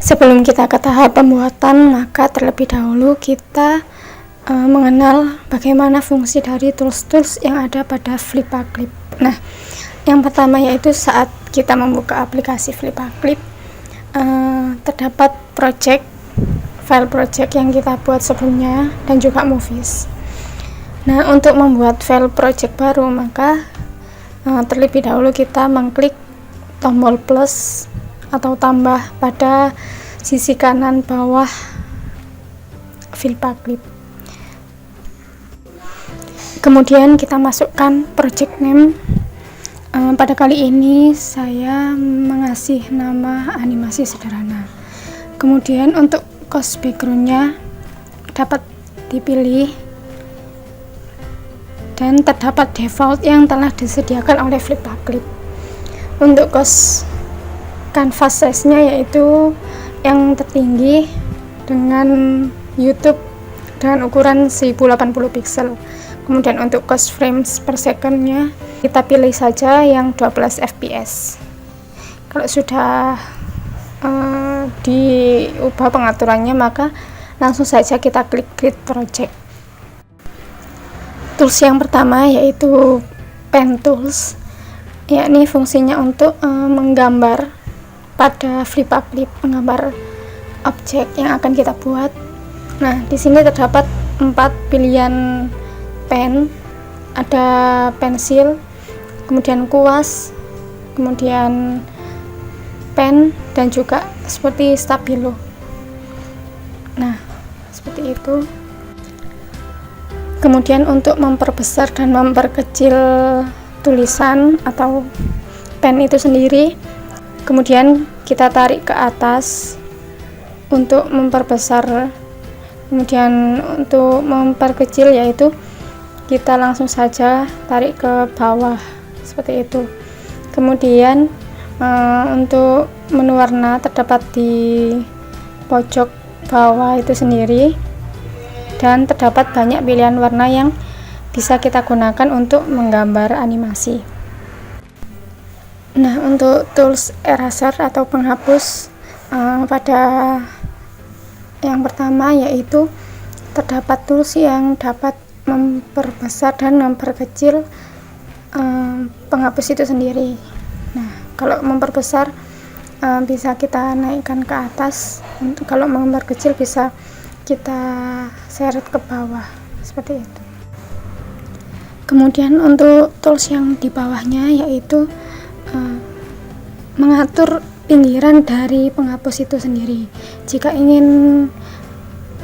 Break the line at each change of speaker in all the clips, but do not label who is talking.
Sebelum kita ke tahap pembuatan, maka terlebih dahulu kita mengenal bagaimana fungsi dari tools-tools yang ada pada Flippa Clip. Nah, yang pertama yaitu saat kita membuka aplikasi Flippa Clip, terdapat file project yang kita buat sebelumnya dan juga movies. Nah, untuk membuat file project baru, maka terlebih dahulu kita mengklik tombol plus atau tambah pada sisi kanan bawah Flippa Clip. Kemudian kita masukkan project name. Pada kali ini saya mengasih nama animasi sederhana. Kemudian untuk cost backgroundnya dapat dipilih dan terdapat default yang telah disediakan oleh Flippa Clip. Untuk cost canvas size-nya yaitu yang tertinggi dengan YouTube dengan ukuran 1080 pixel. Kemudian untuk cost frames per second-nya kita pilih saja yang 12 fps. Kalau sudah diubah pengaturannya, maka langsung saja kita klik create project. Tools yang pertama yaitu pen tools, yakni fungsinya untuk menggambar pada Flippa Clip, menggambar objek yang akan kita buat. Nah, di sini terdapat 4 pilihan pen, ada pensil, kemudian kuas, kemudian pen, dan juga seperti stabilo. Nah, seperti itu. Kemudian untuk memperbesar dan memperkecil tulisan atau pen itu sendiri, kemudian kita tarik ke atas untuk memperbesar. Kemudian untuk memperkecil yaitu kita langsung saja tarik ke bawah seperti itu. Kemudian untuk menu warna terdapat di pojok bawah itu sendiri, dan terdapat banyak pilihan warna yang bisa kita gunakan untuk menggambar animasi. Nah, untuk tools eraser atau penghapus, pada yang pertama yaitu terdapat tools yang dapat memperbesar dan memperkecil penghapus itu sendiri. Nah, kalau memperbesar bisa kita naikkan ke atas, kalau memperkecil bisa kita seret ke bawah seperti itu. Kemudian untuk tools yang di bawahnya yaitu mengatur pinggiran dari penghapus itu sendiri. Jika ingin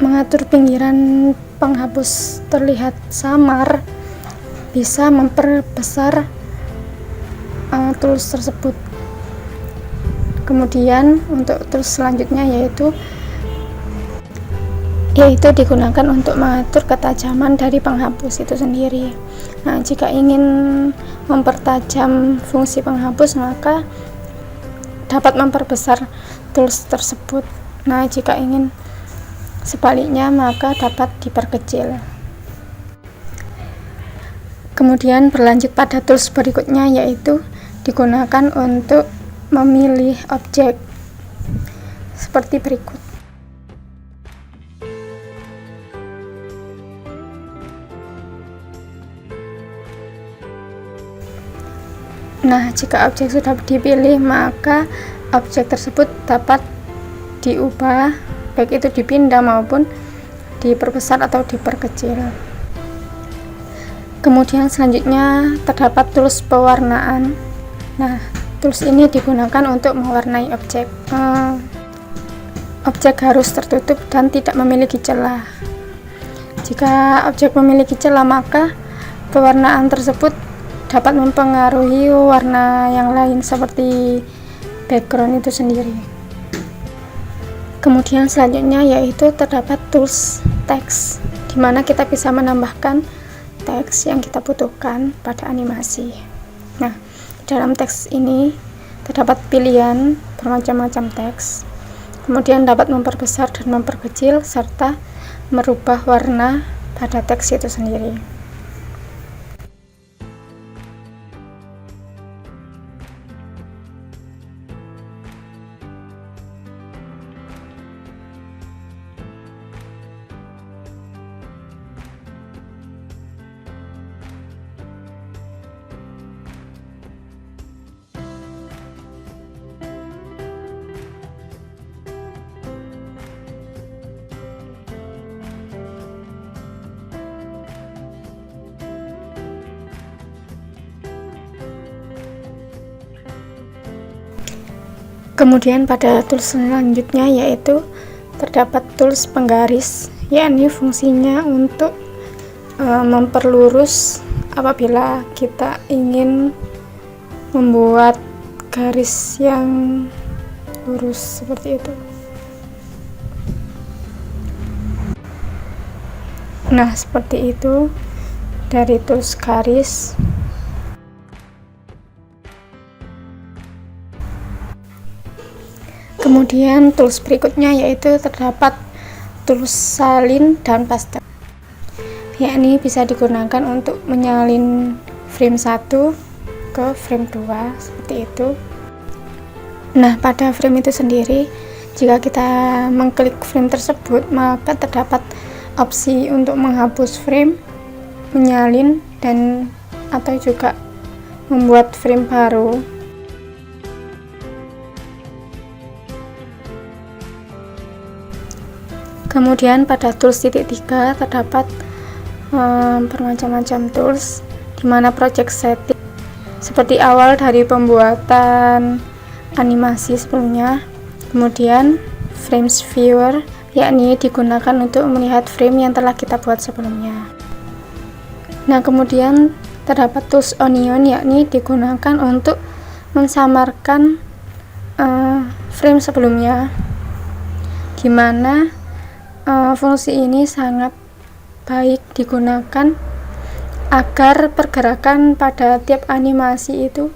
mengatur pinggiran penghapus terlihat samar, bisa memperbesar tools tersebut. Kemudian untuk tools selanjutnya yaitu digunakan untuk mengatur ketajaman dari penghapus itu sendiri. Nah, jika ingin mempertajam fungsi penghapus, maka dapat memperbesar tools tersebut. Nah, jika ingin sebaliknya, maka dapat diperkecil. Kemudian berlanjut pada tools berikutnya yaitu digunakan untuk memilih objek seperti berikut. Nah, jika objek sudah dipilih, maka objek tersebut dapat diubah, baik itu dipindah maupun diperbesar atau diperkecil. Kemudian selanjutnya terdapat tools pewarnaan. Nah, tools ini digunakan untuk mewarnai objek. Objek harus tertutup dan tidak memiliki celah. Jika objek memiliki celah, maka pewarnaan tersebut dapat mempengaruhi warna yang lain seperti background itu sendiri. Kemudian selanjutnya yaitu terdapat tools teks, di mana kita bisa menambahkan teks yang kita butuhkan pada animasi. Nah, dalam teks ini terdapat pilihan bermacam-macam teks, kemudian dapat memperbesar dan memperkecil serta merubah warna pada teks itu sendiri. Kemudian pada tools selanjutnya yaitu terdapat tools penggaris, yakni fungsinya untuk memperlurus apabila kita ingin membuat garis yang lurus seperti itu. Nah, seperti itu dari tools garis. Kemudian tools berikutnya yaitu terdapat tools salin dan pastel, yakni bisa digunakan untuk menyalin frame 1 ke frame 2 seperti itu. Nah, pada frame itu sendiri, jika kita mengklik frame tersebut, maka terdapat opsi untuk menghapus frame, menyalin, dan atau juga membuat frame baru. Kemudian pada tools titik 3 terdapat bermacam-macam tools, dimana project setting seperti awal dari pembuatan animasi sebelumnya. Kemudian frames viewer, yakni digunakan untuk melihat frame yang telah kita buat sebelumnya. Nah, kemudian terdapat tools onion, yakni digunakan untuk mensamarkan frame sebelumnya, dimana fungsi ini sangat baik digunakan agar pergerakan pada tiap animasi itu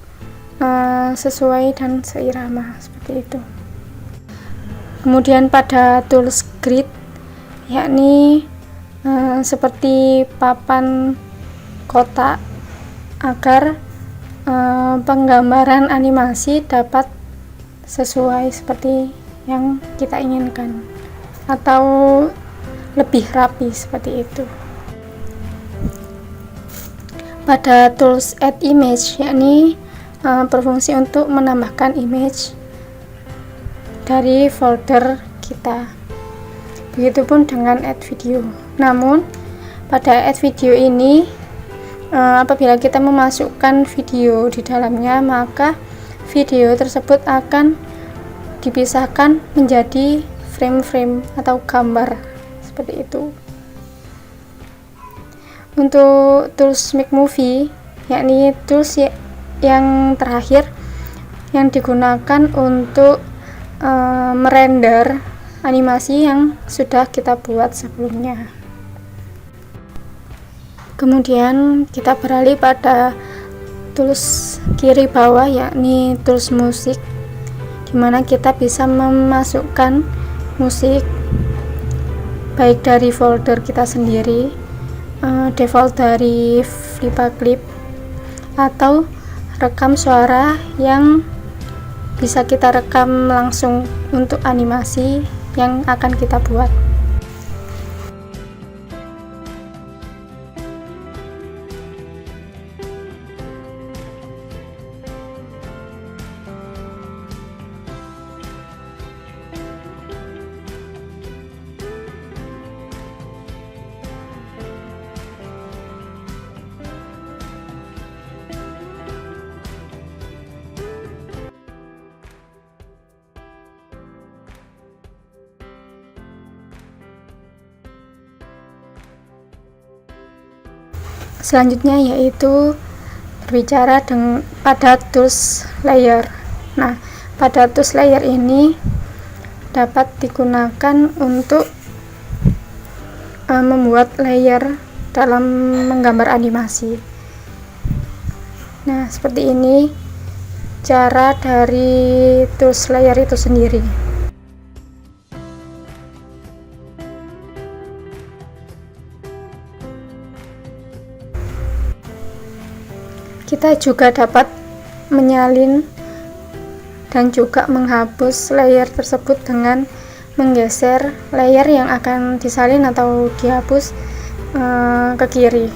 sesuai dan seirama seperti itu. Kemudian pada tools grid, yakni seperti papan kotak agar penggambaran animasi dapat sesuai seperti yang kita inginkan atau lebih rapi seperti itu. Pada tools add image, yakni berfungsi untuk menambahkan image dari folder kita. Begitupun dengan add video. Namun pada add video ini apabila kita memasukkan video di dalamnya, maka video tersebut akan dipisahkan menjadi frame-frame atau gambar seperti itu. Untuk tools make movie, yakni tools yang terakhir yang digunakan untuk merender animasi yang sudah kita buat sebelumnya. Kemudian kita beralih pada tools kiri bawah, yakni tools musik, dimana kita bisa memasukkan musik baik dari folder kita sendiri, default dari FlipaClip, atau rekam suara yang bisa kita rekam langsung untuk animasi yang akan kita buat. Selanjutnya yaitu berbicara pada tools layer. Nah, pada tools layer ini dapat digunakan untuk membuat layer dalam menggambar animasi. Nah, seperti ini cara dari tools layer itu sendiri. Kita juga dapat menyalin dan juga menghapus layer tersebut dengan menggeser layer yang akan disalin atau dihapus ke kiri.